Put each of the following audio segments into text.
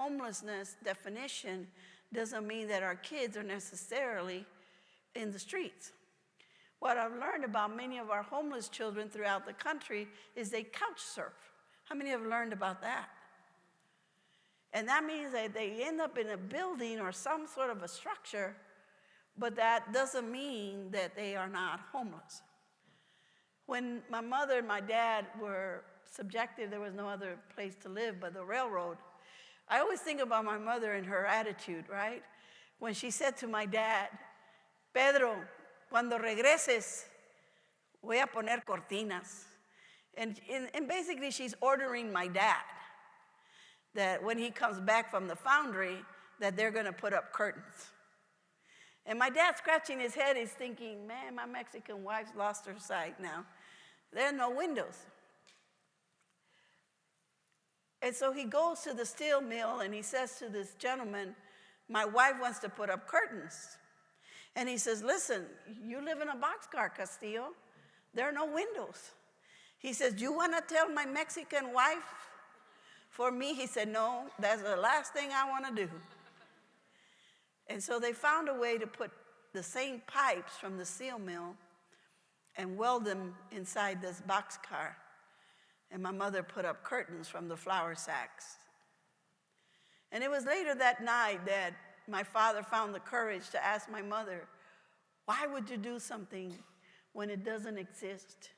homelessness definition doesn't mean that our kids are necessarily in the streets. What I've learned about many of our homeless children throughout the country is they couch surf. How many have learned about that? And that means that they end up in a building or some sort of a structure, but that doesn't mean that they are not homeless. When my mother and my dad were subjected, there was no other place to live but the railroad. I always think about my mother and her attitude, right? When she said to my dad, Pedro, cuando regreses, voy a poner cortinas. And basically she's ordering my dad that when he comes back from the foundry, that they're going to put up curtains. And my dad, scratching his head, is thinking, man, my Mexican wife's lost her sight now. There are no windows. And so he goes to the steel mill and he says to this gentleman, my wife wants to put up curtains. And he says, listen, you live in a boxcar, Castillo. There are no windows. He says, do you want to tell my Mexican wife? For me, he said, no, that's the last thing I want to do. And so they found a way to put the same pipes from the steel mill and weld them inside this boxcar. And my mother put up curtains from the flour sacks. And it was later that night that my father found the courage to ask my mother, why would you do something when it doesn't exist?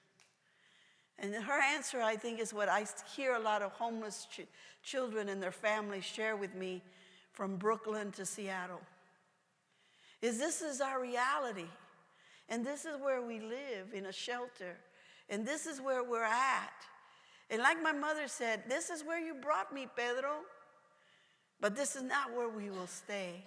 And her answer, I think, is what I hear a lot of homeless children and their families share with me from Brooklyn to Seattle. This is our reality. And this is where we live, in a shelter. And this is where we're at. And like my mother said, this is where you brought me, Pedro. But this is not where we will stay.